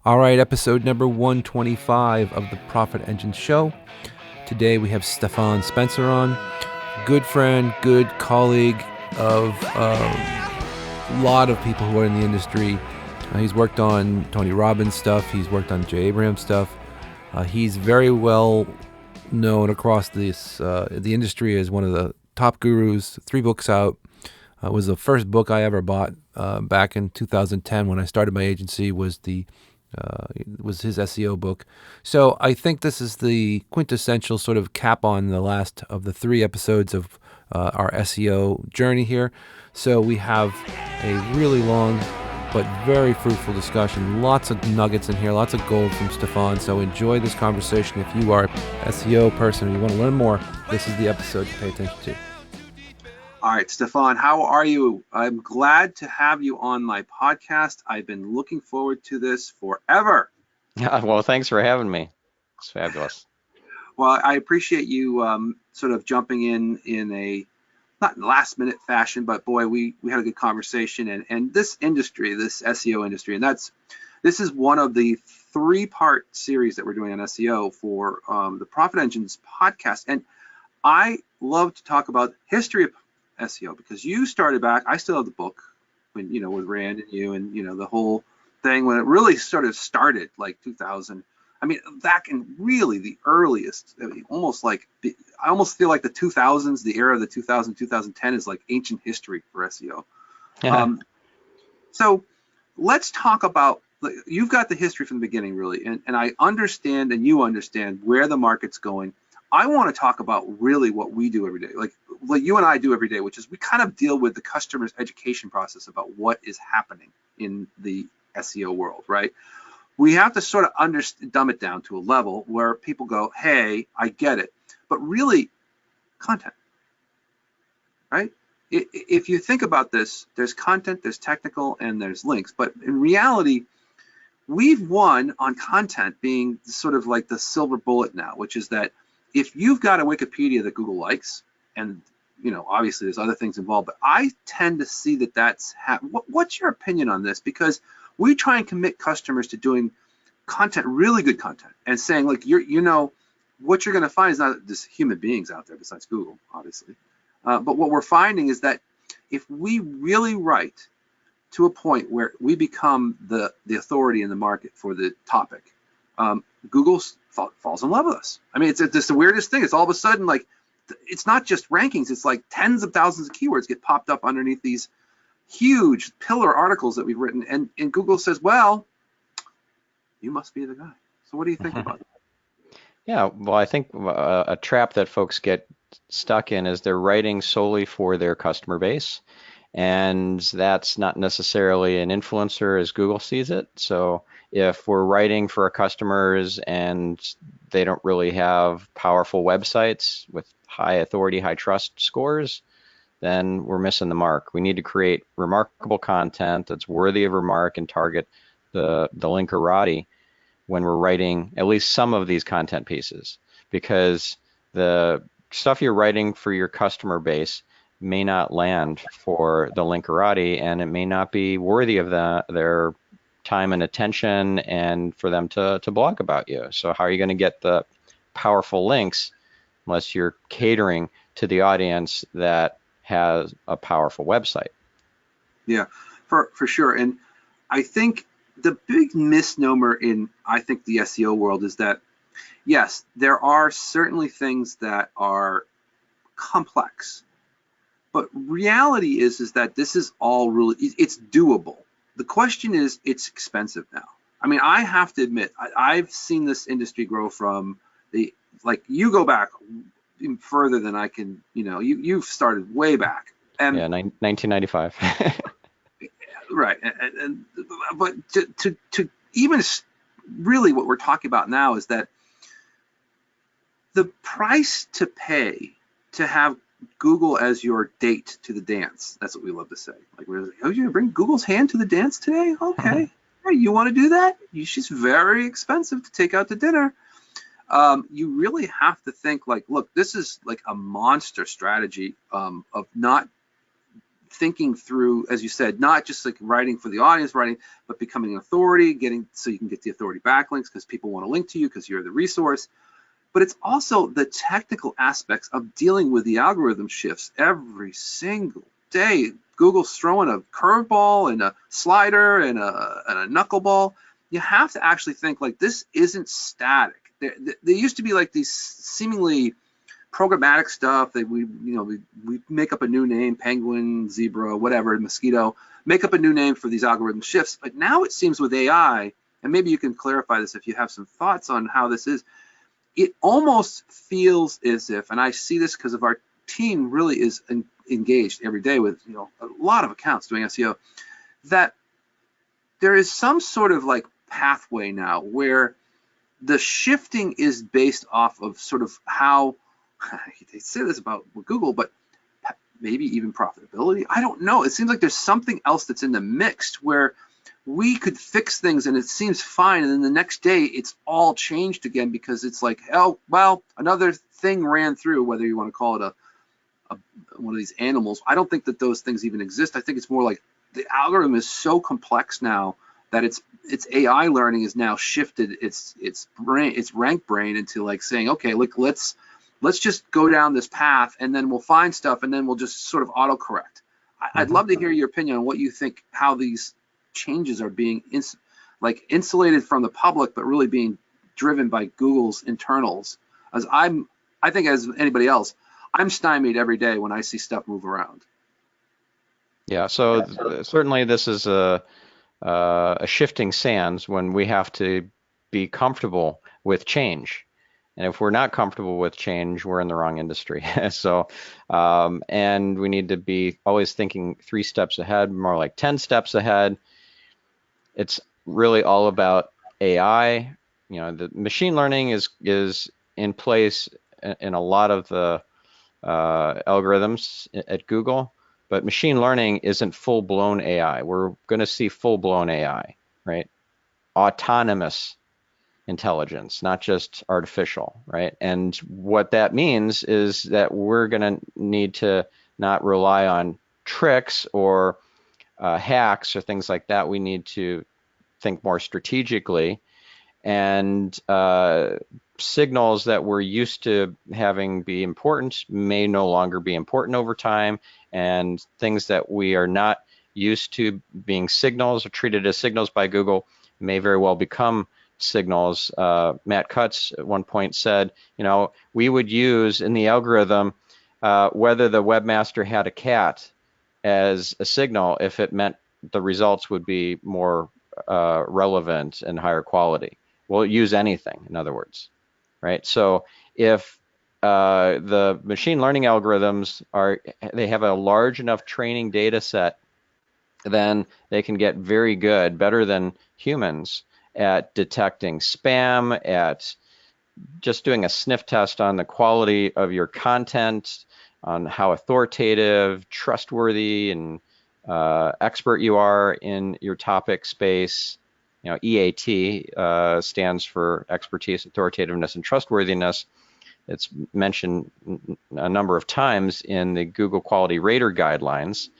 All right, episode number 125 of the Profit Engine Show. Today we have Stephan Spencer on, good friend, good colleague of a lot of people who are in the industry. He's worked on Tony Robbins stuff. He's worked on Jay Abraham stuff. He's very well known across the industry as one of the top gurus. 3 books out. It was the first book I ever bought back in 2010 when I started my agency. Was his SEO book. So I think this is the quintessential sort of cap on the last of the 3 episodes of our SEO journey here. So we have a really long but very fruitful discussion. Lots of nuggets in here, lots of gold from Stephan. So enjoy this conversation. If you are an SEO person and you want to learn more, this is the episode to pay attention to. All right, Stephan, how are you? I'm glad to have you on my podcast. I've been looking forward to this forever. Yeah, well, thanks for having me. It's fabulous. Well, I appreciate you sort of jumping in a not last minute fashion, but boy, we had a good conversation. And this industry, this SEO industry, and this is one of the 3-part series that we're doing on SEO for the Profit Engines podcast. And I love to talk about history of SEO because you started back. I still have the book when with Rand and you and the whole thing when it really sort of started like 2000. I mean, back in really the earliest, I almost feel like the 2000s, the era of the 2010 is like ancient history for SEO. Yeah. So let's talk about, you've got the history from the beginning really, and I understand and you understand where the market's going. I want to talk about really what we do every day, like what you and I do every day, which is we kind of deal with the customer's education process about what is happening in the SEO world, right? We have to sort of dumb it down to a level where people go, hey, I get it. But really, content, right? If you think about this, there's content, there's technical, and there's links. But in reality, we've won on content being sort of like the silver bullet now, which is that if you've got a Wikipedia that Google likes, and obviously there's other things involved, but I tend to see that that's what's your opinion on this? Because we try and commit customers to doing content, really good content, and saying like what you're going to find is not just human beings out there besides Google, obviously, but what we're finding is that if we really write to a point where we become the authority in the market for the topic, Google falls in love with us. I mean, it's just the weirdest thing. It's all of a sudden like, it's not just rankings. It's like tens of thousands of keywords get popped up underneath these huge pillar articles that we've written. And Google says, well, you must be the guy. So what do you think about that? Yeah, well, I think a trap that folks get stuck in is they're writing solely for their customer base. And that's not necessarily an influencer as Google sees it. So if we're writing for our customers and they don't really have powerful websites with high authority, high trust scores, then we're missing the mark. We need to create remarkable content that's worthy of remark and target the linkerati when we're writing at least some of these content pieces, because the stuff you're writing for your customer base may not land for the linkerati, and it may not be worthy of their time and attention and for them to blog about you. So how are you going to get the powerful links unless you're catering to the audience that has a powerful website? Yeah, for sure. And I think the big misnomer in the SEO world is that, yes, there are certainly things that are complex, but reality is that this is all really, it's doable. The question is, it's expensive now. I mean, I have to admit, I've seen this industry grow from you go back further than I can, you've started way back. And, yeah, 1995. Right. But to even really what we're talking about now is that the price to pay to have Google as your date to the dance. That's what we love to say. Like, we're like, oh, you're gonna bring Google's hand to the dance today? Okay. Hey, you want to do that? She's very expensive to take out to dinner. You really have to think like, look, this is like a monster strategy of not thinking through, as you said, not just like writing for the audience, but becoming an authority, so you can get the authority backlinks because people want to link to you because you're the resource. But it's also the technical aspects of dealing with the algorithm shifts every single day. Google's throwing a curveball and a slider and a knuckleball. You have to actually think like this isn't static. There used to be like these seemingly programmatic stuff that we make up a new name, penguin, zebra, whatever, mosquito, make up a new name for these algorithm shifts. But now it seems with AI, and maybe you can clarify this if you have some thoughts on how this is, it almost feels as if, and I see this because of our team really is engaged every day with a lot of accounts doing SEO, that there is some sort of like pathway now where the shifting is based off of sort of how they say this about Google, but maybe even profitability. I don't know. It seems like there's something else that's in the mix where we could fix things and it seems fine, and then the next day it's all changed again because it's like, oh, well, another thing ran through, whether you want to call it one of these animals. I don't think that those things even exist. I think it's more like the algorithm is so complex now that its AI learning is now shifted its rank brain into like saying, okay, look, let's just go down this path and then we'll find stuff and then we'll just sort of autocorrect. I'd love to hear your opinion on what you think, how these changes are being insulated from the public, but really being driven by Google's internals. As I think as anybody else, I'm stymied every day when I see stuff move around. Yeah, so certainly this is a shifting sands when we have to be comfortable with change. And if we're not comfortable with change, we're in the wrong industry. So, and we need to be always thinking 3 steps ahead, more like 10 steps ahead. It's really all about AI. The machine learning is in place in a lot of the algorithms at Google, but machine learning isn't full-blown AI. We're going to see full-blown AI, right? Autonomous intelligence, not just artificial, right? And what that means is that we're going to need to not rely on tricks or hacks or things like that. We need to think more strategically, and signals that we're used to having be important may no longer be important over time, and things that we are not used to being signals or treated as signals by Google may very well become signals. Matt Cutts at one point said, we would use in the algorithm whether the webmaster had a cat as a signal if it meant the results would be more relevant and higher quality. We'll use anything, in other words, right? So if the machine learning algorithms they have a large enough training data set, then they can get very good, better than humans, at detecting spam, at just doing a sniff test on the quality of your content, on how authoritative, trustworthy, and expert you are in your topic space. EAT stands for expertise, authoritativeness, and trustworthiness. It's mentioned a number of times in the Google Quality Rater guidelines.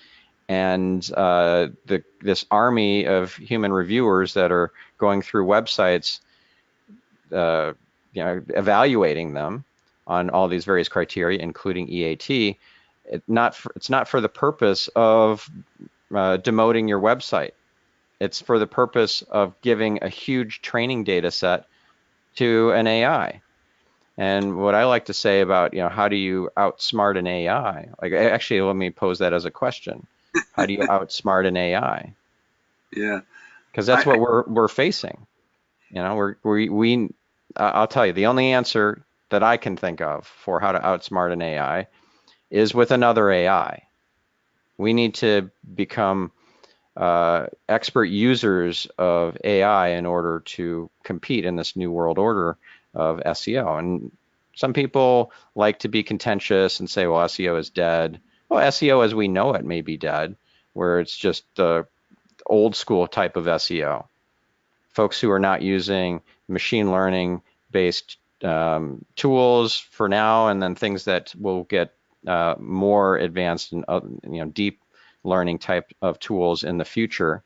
And this army of human reviewers that are going through websites, evaluating them on all these various criteria, including EAT. It's not for the purpose of demoting your website. It's for the purpose of giving a huge training data set to an AI. And what I like to say about, how do you outsmart an AI? Actually, let me pose that as a question. How do you outsmart an AI? Yeah, because that's what we're facing. I'll tell you, the only answer that I can think of for how to outsmart an AI is with another AI. We need to become expert users of AI in order to compete in this new world order of SEO. And some people like to be contentious and say, well, SEO is dead. Well, SEO as we know it may be dead, where it's just the old school type of SEO. Folks who are not using machine learning based tools for now, and then things that will get more advanced and deep learning type of tools in the future.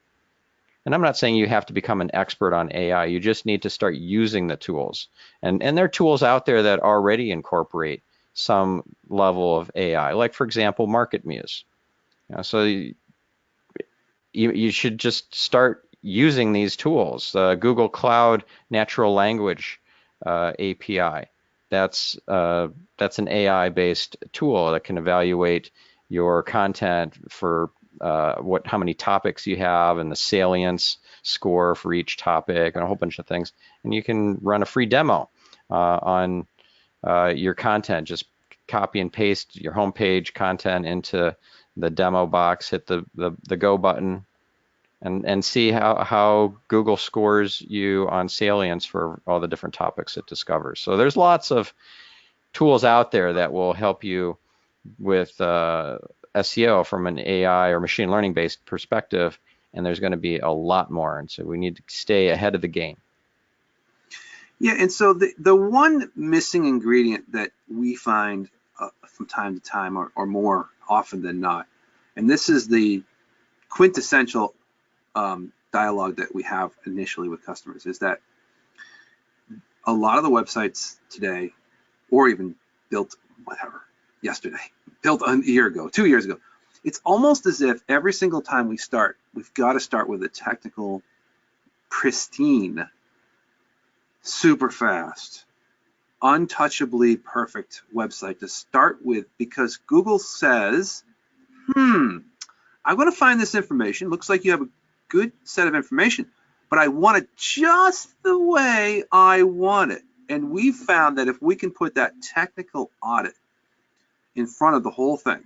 And I'm not saying you have to become an expert on AI. You just need to start using the tools. And there are tools out there that already incorporate some level of AI, like, for example, MarketMuse. So you should just start using these tools. Google Cloud Natural Language API. That's an AI-based tool that can evaluate your content for how many topics you have and the salience score for each topic and a whole bunch of things. And you can run a free demo on your content. Just copy and paste your homepage content into the demo box, hit the go button, and see how Google scores you on salience for all the different topics it discovers. So there's lots of tools out there that will help you with SEO from an AI or machine learning based perspective, and there's going to be a lot more, and so we need to stay ahead of the game. Yeah, and so the one missing ingredient that we find from time to time, or more often than not, and this is the quintessential dialogue that we have initially with customers, is that a lot of the websites today, or even built yesterday, built a year ago, 2 years ago, it's almost as if every single time we start, we've got to start with a technical, pristine, super fast, untouchably perfect website to start with, because Google says, I'm going to find this information. Looks like you have a good set of information, but I want it just the way I want it. And we found that if we can put that technical audit in front of the whole thing,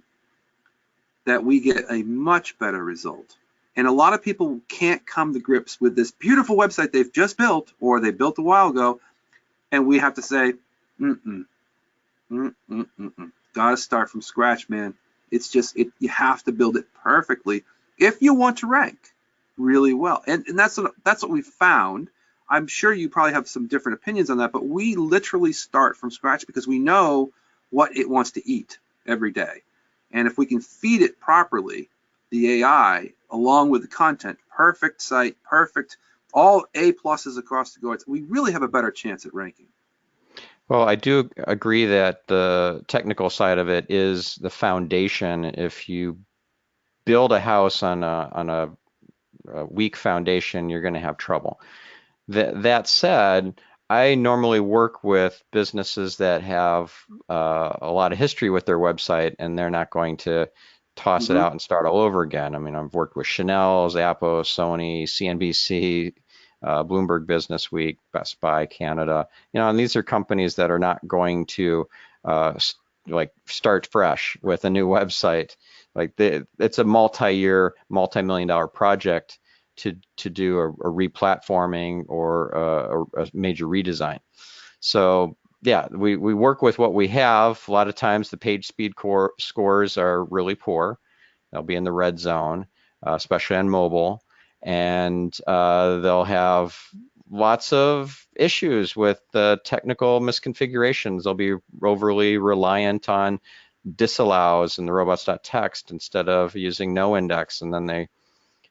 that we get a much better result. And a lot of people can't come to grips with this beautiful website they've just built, or they built a while ago, and we have to say, gotta start from scratch, man. It's just, you have to build it perfectly if you want to rank really well. And that's what we found. I'm sure you probably have some different opinions on that, but we literally start from scratch because we know what it wants to eat every day. And if we can feed it properly, the AI, along with the content, perfect site, perfect, all A pluses across the board, we really have a better chance at ranking. Well, I do agree that the technical side of it is the foundation. If you build a house on a weak foundation, you're going to have trouble. That said, I normally work with businesses that have a lot of history with their website, and they're not going to toss it out and start all over again. I mean, I've worked with Chanel, Zappos, Sony, CNBC, Bloomberg Business Week, Best Buy Canada, and these are companies that are not going to start fresh with a new website. It's a multi-year, multi-million-dollar project to do a replatforming or a major redesign. So yeah, we work with what we have. A lot of times the page speed scores are really poor. They'll be in the red zone, especially on mobile, and they'll have lots of issues with the technical misconfigurations. They'll be overly reliant on disallows in the robots.txt instead of using no index, and then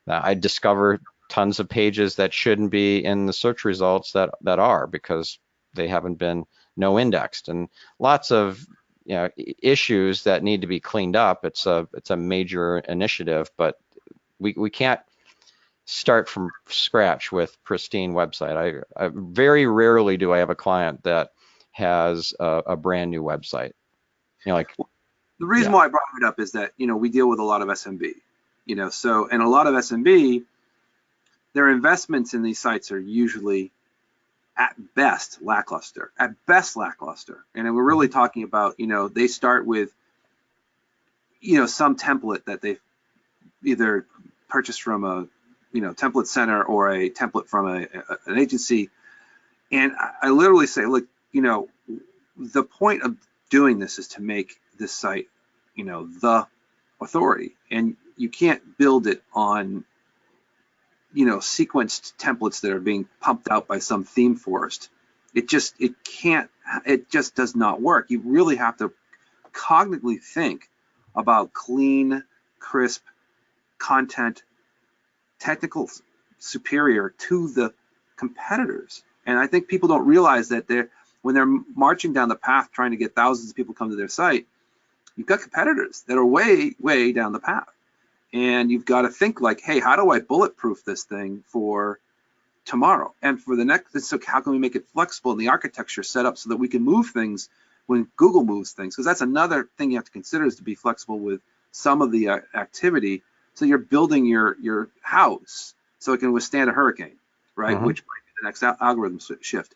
I discover tons of pages that shouldn't be in the search results that are, because they haven't been no indexed, and lots of issues that need to be cleaned up. It's a major initiative, but we can't start from scratch with pristine website. I very rarely do I have a client that has a brand new website. The reason why I brought it up is that we deal with a lot of SMB, so, and a lot of SMB, their investments in these sites are usually at best lackluster, and we're really talking about, they start with some template that they've either purchased from a template center or a template from an agency. And I literally say, look, the point of doing this is to make this site the authority, and you can't build it on sequenced templates that are being pumped out by some theme forest. It just does not work. You really have to cognitively think about clean, crisp, content technical superior to the competitors. And I think people don't realize that when they're marching down the path trying to get thousands of people come to their site, you've got competitors that are way, way down the path. And you've got to think like, hey, how do I bulletproof this thing for tomorrow? And for the next, so how can we make it flexible and the architecture set up so that we can move things when Google moves things? Because that's another thing you have to consider, is to be flexible with some of the activity. So you're building your house so it can withstand a hurricane, right? Mm-hmm. Which might be the next algorithm shift.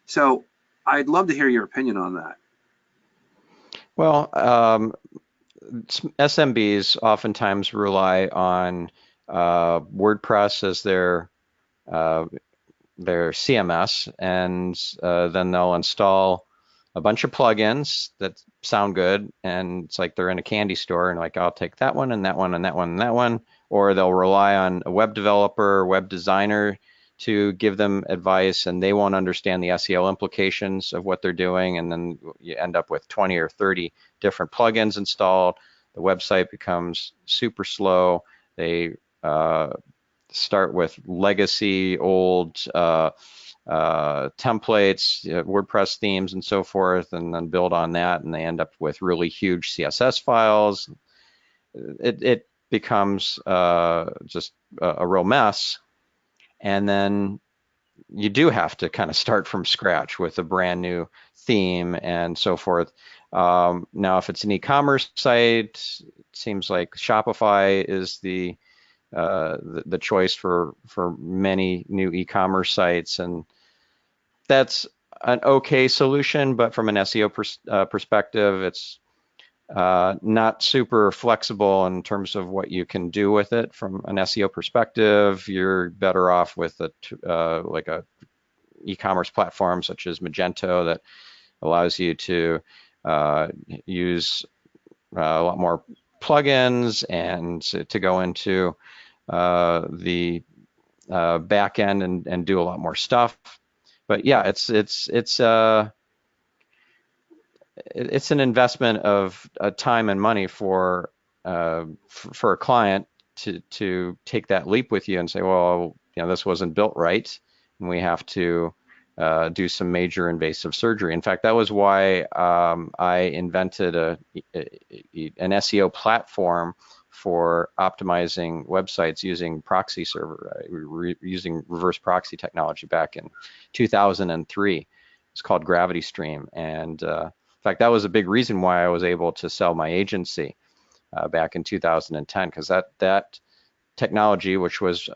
So I'd love to hear your opinion on that. Well, SMBs oftentimes rely on WordPress as their CMS, and then they'll install a bunch of plugins that sound good, and it's like they're in a candy store, and like, I'll take that one and that one and that one and that one. Or they'll rely on a web developer or web designer to give them advice, and they won't understand the SEO implications of what they're doing, and then you end up with 20 or 30 different plugins installed. The website becomes super slow. They start with legacy old templates, WordPress themes and so forth, and then build on that, and they end up with really huge CSS files. It becomes just a real mess. And then you do have to kind of start from scratch with a brand new theme and so forth. Now, if it's an e-commerce site, it seems like Shopify is the choice for many new e-commerce sites, and that's an okay solution. But from an SEO perspective, it's not super flexible in terms of what you can do with it. From an SEO perspective, you're better off with like a e-commerce platform such as Magento that allows you to use a lot more plugins and to go into the back end and do a lot more stuff. But yeah, it's an investment of time and money for a client to take that leap with you and say, well, this wasn't built right, and we have to do some major invasive surgery. In fact, that was why I invented an SEO platform for optimizing websites using proxy server, using reverse proxy technology back in 2003. It's called Gravity Stream, and in fact, that was a big reason why I was able to sell my agency back in 2010, because that technology, which was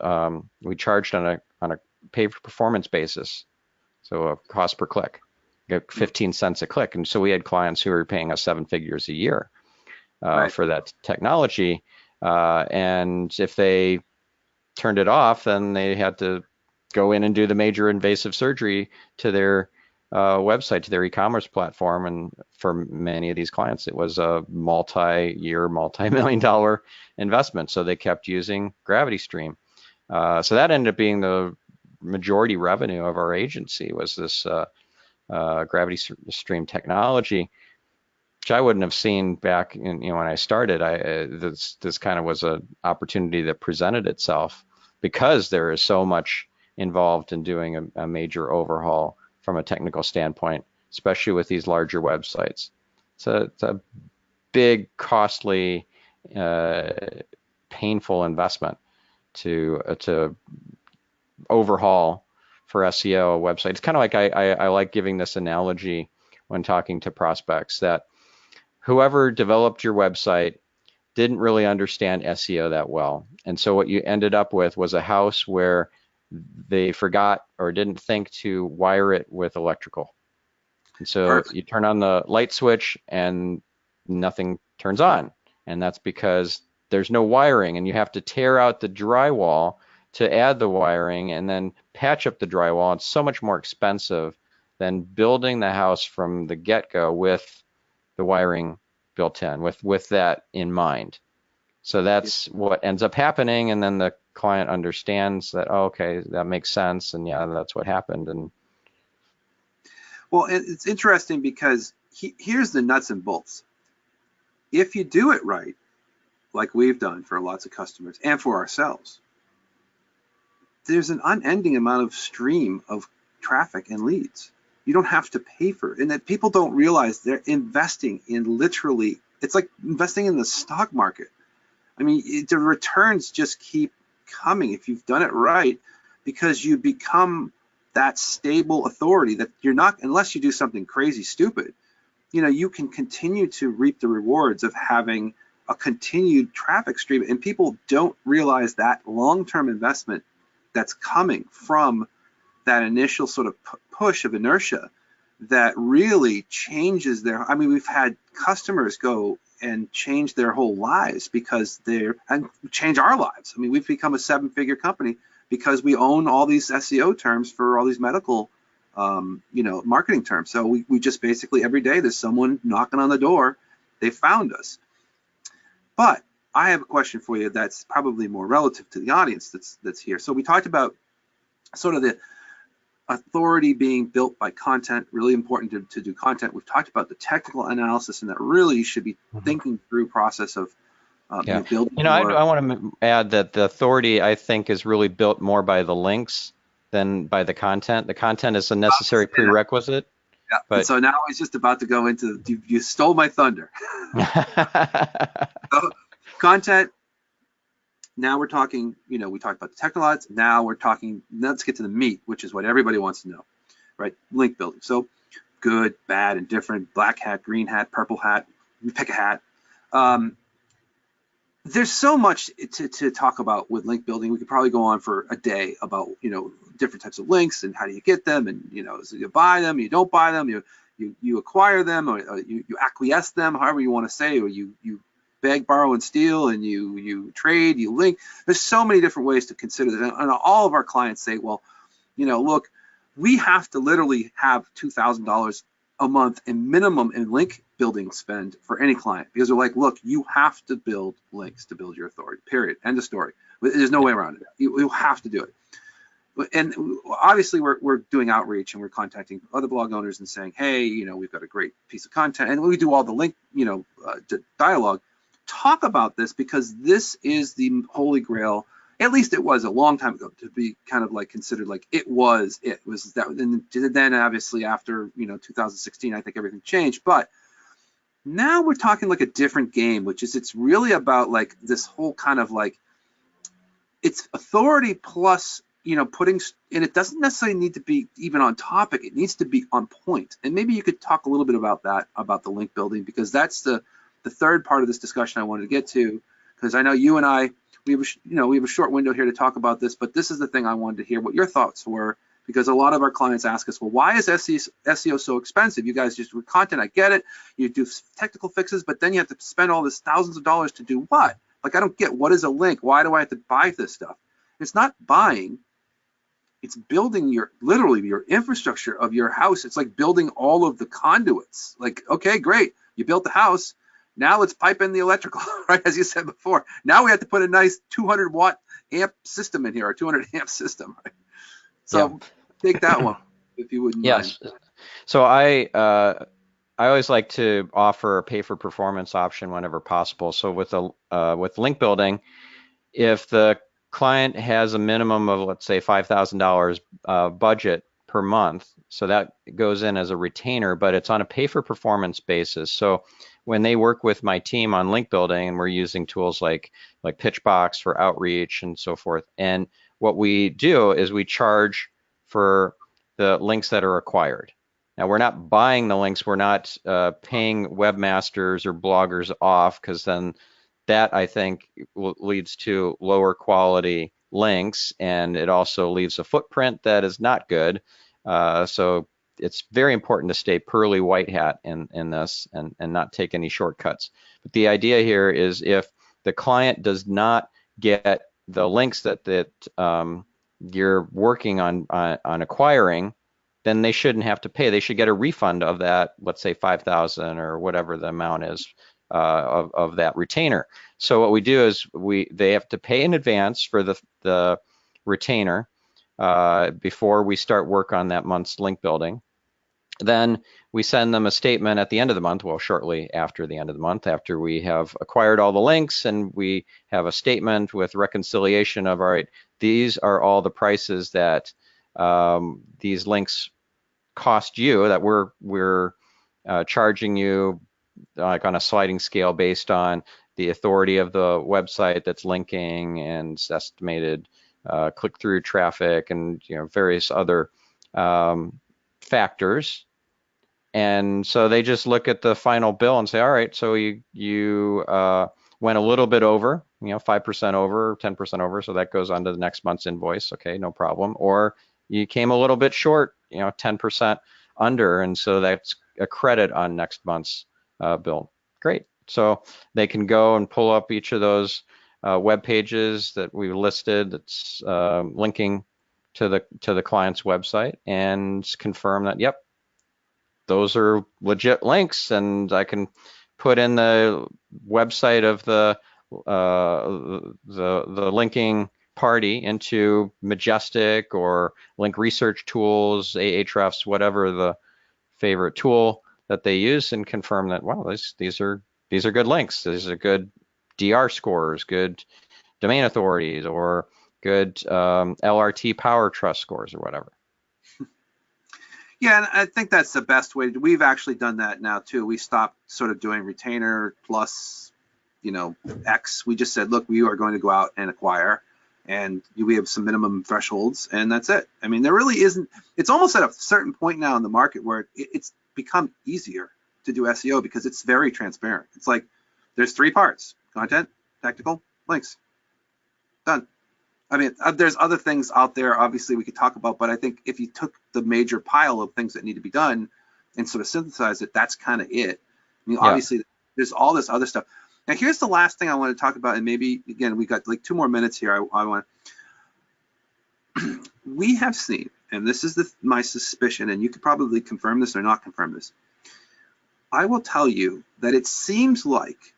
we charged on a pay-for-performance basis, so a cost per click, 15 cents a click, and so we had clients who were paying us 7 figures a year Right. for that technology, and if they turned it off, then they had to go in and do the major invasive surgery to their website, to their e-commerce platform. And for many of these clients, it was a multi-year, multi-million-dollar investment. So they kept using Gravity Stream. So that ended up being the majority revenue of our agency, was this Gravity Stream technology, which I wouldn't have seen back in, when I started. This kind of was an opportunity that presented itself because there is so much involved in doing a major overhaul from a technical standpoint, especially with these larger websites. So it's a big, costly, painful investment to overhaul for SEO a website. It's kind of like I like giving this analogy when talking to prospects, that whoever developed your website didn't really understand SEO that well. And so what you ended up with was a house where they forgot or didn't think to wire it with electrical. And so Perfect. you turn on the light switch and nothing turns on. And that's because there's no wiring, and you have to tear out the drywall to add the wiring and then patch up the drywall. It's so much more expensive than building the house from the get-go with the wiring built in, with that in mind. So that's what ends up happening, and then the client understands that, oh, okay, that makes sense, and yeah, that's what happened. And well, it's interesting because here's the nuts and bolts. If you do it right, like we've done for lots of customers and for ourselves, there's an unending amount of stream of traffic and leads. You don't have to pay for it. And that people don't realize they're investing in literally, it's like investing in the stock market. I mean, the returns just keep coming if you've done it right, because you become that stable authority that you're not, unless you do something crazy stupid, you can continue to reap the rewards of having a continued traffic stream. And people don't realize that long-term investment that's coming from that initial sort of push of inertia that really changes their, I mean, we've had customers go and change their whole lives because and change our lives. I mean, we've become a 7-figure company because we own all these SEO terms for all these medical, marketing terms. So we just basically every day there's someone knocking on the door, they found us. But I have a question for you that's probably more relative to the audience that's here. So we talked about sort of the authority being built by content, really important to do content. We've talked about the technical analysis, and that really you should be thinking through process of building. I want to add that the authority, I think, is really built more by the links than by the content. The content is a necessary prerequisite. Yeah. But so now I was just about to go into, you stole my thunder. So, content. Now we're talking, we talked about the technologies. Now we're talking, let's get to the meat, which is what everybody wants to know, right? Link building. So good, bad, and different, black hat, green hat, purple hat, you pick a hat. There's so much to talk about with link building. We could probably go on for a day about, different types of links and how do you get them, and, so you buy them, you don't buy them, you acquire them, or you acquiesce them, however you want to say, or you beg, borrow, and steal, and you trade, you link. There's so many different ways to consider that. And all of our clients say, well, look, we have to literally have $2,000 a month in minimum in link building spend for any client, because they're like, look, you have to build links to build your authority, period, end of story. There's no way around it. You have to do it. And obviously we're doing outreach, and we're contacting other blog owners and saying, hey, we've got a great piece of content, and we do all the link, dialogue. Talk about this, because this is the holy grail. At least it was a long time ago to be kind of like considered like it was that. And then obviously after 2016, I think everything changed. But now we're talking like a different game, which is it's really about like this whole kind of like it's authority plus putting, and it doesn't necessarily need to be even on topic. It needs to be on point. And maybe you could talk a little bit about that, about the link building, because that's the third part of this discussion I wanted to get to, because I know you and I, we have a short window here to talk about this, but this is the thing I wanted to hear what your thoughts were, because a lot of our clients ask us, well, why is SEO so expensive? You guys just with content, I get it. You do technical fixes, but then you have to spend all this thousands of dollars to do what? Like, I don't get, what is a link? Why do I have to buy this stuff? It's not buying. It's building literally your infrastructure of your house. It's like building all of the conduits. Like, okay, great. You built the house. Now let's pipe in the electrical, right? As you said before. Now we have to put a nice 200 watt amp system in here, or 200 amp system, right? So take that one, if you wouldn't mind. Yes. So I always like to offer a pay for performance option whenever possible. So with link building, if the client has a minimum of, let's say, $5,000 budget per month, so that goes in as a retainer, but it's on a pay for performance basis. So when they work with my team on link building, and we're using tools like Pitchbox for outreach and so forth, and what we do is we charge for the links that are acquired. Now, we're not buying the links, we're not paying webmasters or bloggers off, because then that, I think, leads to lower quality links, and it also leaves a footprint that is not good. So it's very important to stay pearly white hat in this, and not take any shortcuts. But the idea here is, if the client does not get the links that you're working on acquiring, then they shouldn't have to pay. They should get a refund of that, let's say $5,000 or whatever the amount is of that retainer. So what we do is they have to pay in advance for the retainer before we start work on that month's link building. Then we send them a statement at the end of the month, well, shortly after the end of the month, after we have acquired all the links, and we have a statement with reconciliation of, all right, these are all the prices that these links cost you, that we're charging you like on a sliding scale based on the authority of the website that's linking and estimated click-through traffic and various other factors. And so they just look at the final bill and say, all right, so you went a little bit over, 5% over, 10% over, so that goes on to the next month's invoice. Okay, no problem. Or you came a little bit short, 10% under, and so that's a credit on next month's bill. Great. So they can go and pull up each of those web pages that we listed that's linking to the client's website and confirm that, yep, those are legit links, and I can put in the website of the linking party into Majestic or Link Research Tools, Ahrefs, whatever the favorite tool that they use, and confirm that, wow, these are good links. These are good DR scores, good domain authorities, or good LRT power trust scores, or whatever. Yeah, and I think that's the best way. We've actually done that now too. We stopped sort of doing retainer plus, X. We just said, look, we are going to go out and acquire, and we have some minimum thresholds, and that's it. I mean, there really isn't. It's almost at a certain point now in the market where it's become easier to do SEO because it's very transparent. It's like there's 3 parts: content, technical, links. Done. I mean, there's other things out there, obviously, we could talk about, but I think if you took the major pile of things that need to be done and sort of synthesize it, that's kind of it. I mean, obviously, there's all this other stuff. Now, here's the last thing I want to talk about, and maybe, again, we got like 2 more minutes here. I want we have seen, and this is my suspicion, and you could probably confirm this or not confirm this. I will tell you that it seems like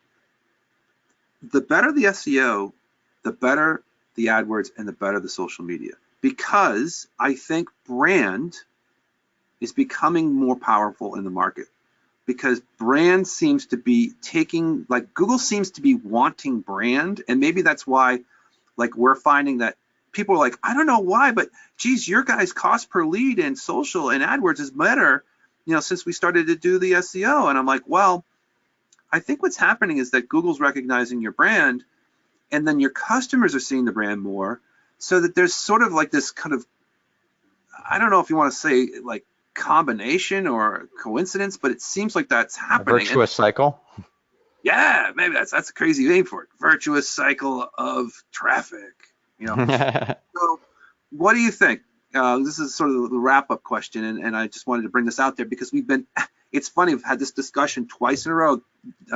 the better the SEO, the better the AdWords, and the better the social media, because I think brand is becoming more powerful in the market, because brand seems to be taking, like Google seems to be wanting brand, and maybe that's why, like, we're finding that people are like, I don't know why, but geez, your guys' cost per lead in social and AdWords is better, since we started to do the SEO. And I'm like, well, I think what's happening is that Google's recognizing your brand, and then your customers are seeing the brand more, so that there's sort of like this kind of, I don't know if you want to say like combination or coincidence, but it seems like that's happening. A virtuous cycle. Yeah, maybe that's a crazy name for it. Virtuous cycle of traffic. So what do you think? This is sort of the wrap-up question, and I just wanted to bring this out there because it's funny, we've had this discussion twice in a row,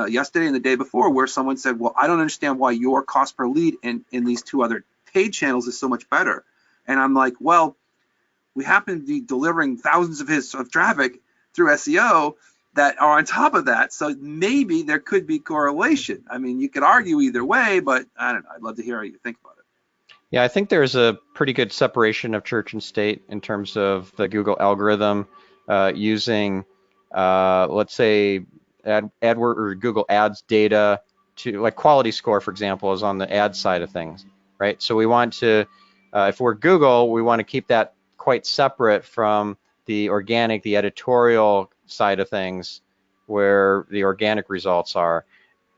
yesterday and the day before, where someone said, well, I don't understand why your cost per lead in these 2 other paid channels is so much better. And I'm like, well, we happen to be delivering thousands of hits of traffic through SEO that are on top of that. So maybe there could be correlation. I mean, you could argue either way, but I don't know. I'd love to hear how you think about it. Yeah, I think there's a pretty good separation of church and state in terms of the Google algorithm using, let's say, AdWords or Google Ads data to, like, quality score, for example, is on the ad side of things, right? So we want to, if we're Google, we want to keep that quite separate from the organic, the editorial side of things, where the organic results are.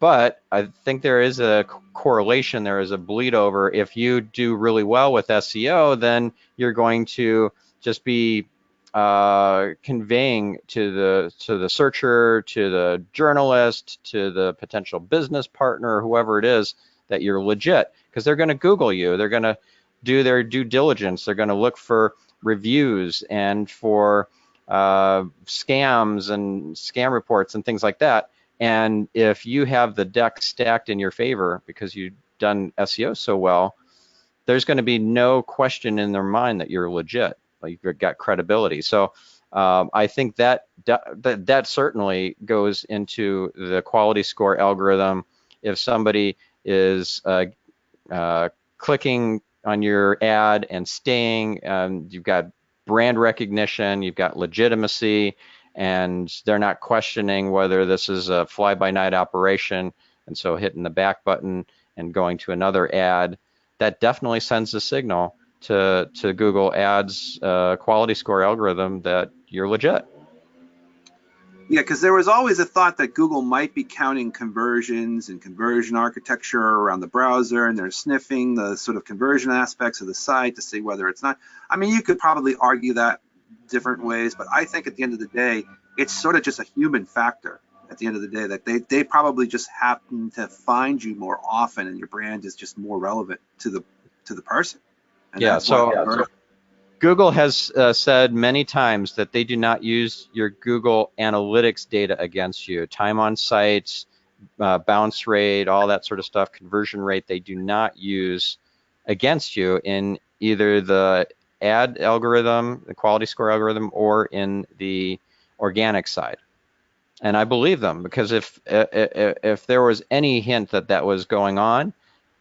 But I think there is a correlation, there is a bleed over. If you do really well with SEO, then you're going to just be conveying to the searcher, to the journalist, to the potential business partner, whoever it is, that you're legit, because they're going to Google you. They're going to do their due diligence. They're going to look for reviews and for scams and scam reports and things like that. And if you have the deck stacked in your favor because you've done SEO so well, there's going to be no question in their mind that you're legit, like you've got credibility. So I think that certainly goes into the quality score algorithm. If somebody is clicking on your ad and staying, you've got brand recognition, you've got legitimacy, and they're not questioning whether this is a fly-by-night operation, and so hitting the back button and going to another ad, that definitely sends a signal to Google Ads quality score algorithm that you're legit. Yeah, because there was always a thought that Google might be counting conversions and conversion architecture around the browser, and they're sniffing the sort of conversion aspects of the site to see whether it's not. I mean, you could probably argue that different ways, but I think at the end of the day, it's sort of just a human factor at the end of the day, that they probably just happen to find you more often, and your brand is just more relevant to the person. And Yeah, that's why Google has said many times that they do not use your Google Analytics data against you. Time on site, bounce rate, all that sort of stuff, conversion rate, they do not use against you in either the ad algorithm, the quality score algorithm, or in the organic side. And I believe them, because if there was any hint that that was going on,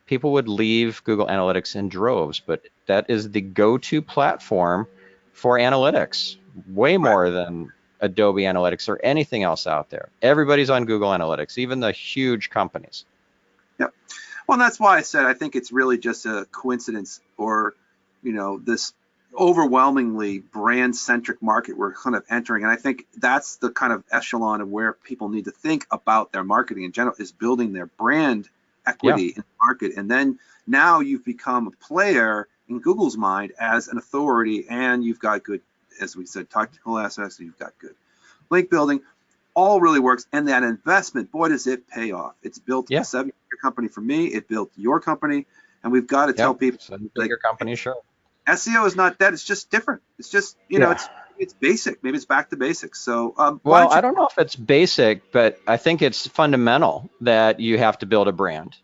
people would leave Google Analytics in droves. But that is the go-to platform for analytics, way more than Adobe Analytics or anything else out there. Everybody's on Google Analytics, even the huge companies. Yep. Well, that's why I said I think it's really just a coincidence, or this overwhelmingly brand-centric market we're kind of entering. And I think that's the kind of echelon of where people need to think about their marketing in general, is building their brand equity in the market. And then now you've become a player in Google's mind as an authority, and you've got good, as we said, technical assets, you've got good link building, all really works. And that investment, boy, does it pay off. It's built a 7-figure company for me. It built your company. And we've got to tell people, your company, sure. SEO is not that. It's just different. It's just, it's basic. Maybe it's back to basics. So, well, I don't know if it's basic, but I think it's fundamental that you have to build a brand.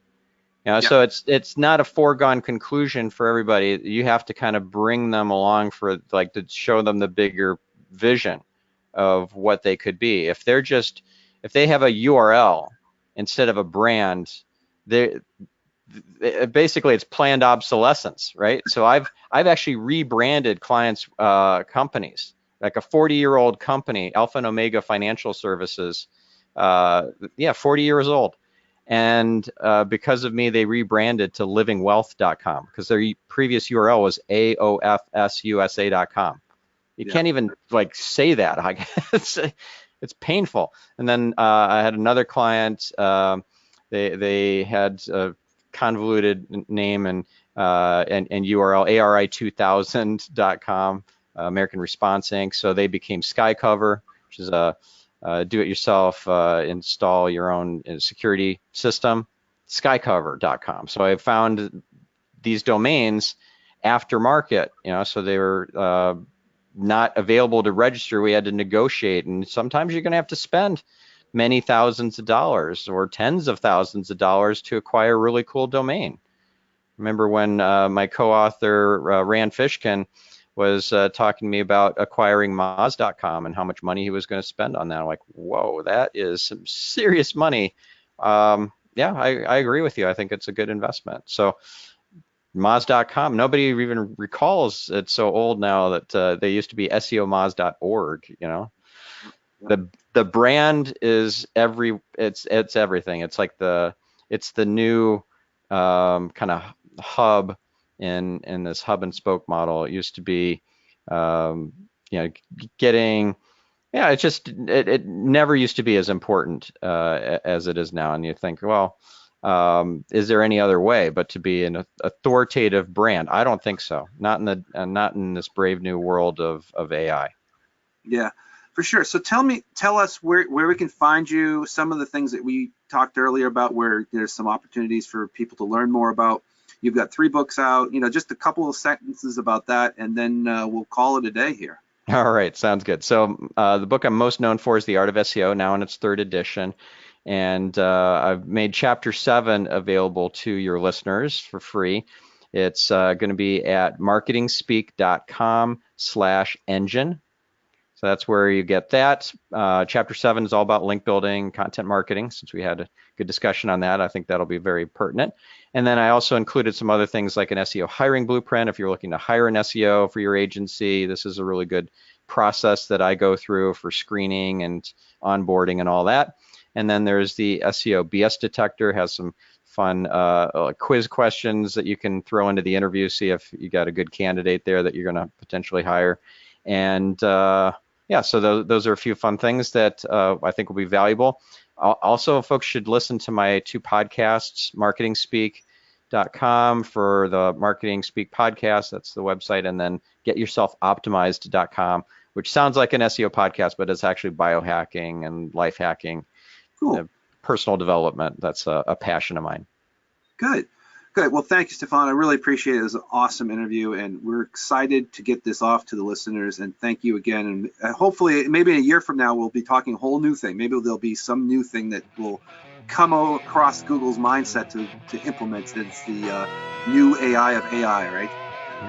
So it's not a foregone conclusion for everybody. You have to kind of bring them along to show them the bigger vision of what they could be. If they have a URL instead of a brand, basically it's planned obsolescence, right? So I've actually rebranded clients' companies, like a 40-year-old company, Alpha and Omega Financial Services, 40 years old. And because of me, they rebranded to livingwealth.com, because their previous URL was aofsusa.com. You can't even say that. It's painful. And then I had another client. They had a convoluted name and URL, ari2000.com, American Response Inc. So they became SkyCover, which is a do-it-yourself, install your own security system, skycover.com. So I found these domains aftermarket, so they were not available to register. We had to negotiate, and sometimes you're going to have to spend many thousands of dollars or tens of thousands of dollars to acquire a really cool domain. Remember when my co-author Rand Fishkin was talking to me about acquiring Moz.com and how much money he was going to spend on that. I'm like, whoa, that is some serious money. I agree with you. I think it's a good investment. So Moz.com, nobody even recalls it's so old now that they used to be SEOmoz.org, The brand is it's everything. It's like it's the new kind of hub in this hub and spoke model. It used to be getting it never used to be as important as it is now. And you think, well, is there any other way but to be an authoritative brand? I don't think so. Not in this brave new world of AI. Yeah, for sure. So tell us where we can find you, some of the things that we talked earlier about, where there's some opportunities for people to learn more about. You've got 3 books out, just a couple of sentences about that, and then we'll call it a day here. All right, sounds good. So the book I'm most known for is The Art of SEO, now in its 3rd edition. And I've made chapter 7 available to your listeners for free. It's going to be at marketingspeak.com/engine. So that's where you get that. Chapter 7 is all about link building, content marketing. Since we had a good discussion on that, I think that'll be very pertinent. And then I also included some other things like an SEO hiring blueprint. If you're looking to hire an SEO for your agency, this is a really good process that I go through for screening and onboarding and all that. And then there's the SEO BS detector, has some fun quiz questions that you can throw into the interview, see if you got a good candidate there that you're going to potentially hire. And yeah, so those are a few fun things that I think will be valuable. Also, folks should listen to my 2 podcasts, marketingspeak.com for the Marketing Speak podcast, that's the website, and then getyourselfoptimized.com, which sounds like an SEO podcast, but it's actually biohacking and life hacking, Cool. Personal development. That's a passion of mine. Good. Well, thank you, Stephan. I really appreciate it. It was an awesome interview, and we're excited to get this off to the listeners. And thank you again. And hopefully, maybe a year from now, we'll be talking a whole new thing. Maybe there'll be some new thing that will come across Google's mindset to implement. It's the new AI of AI, right?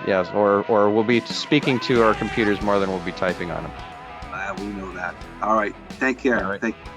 Yes, or we'll be speaking to our computers more than we'll be typing on them. We know that. All right. Take care. All right. Thank you.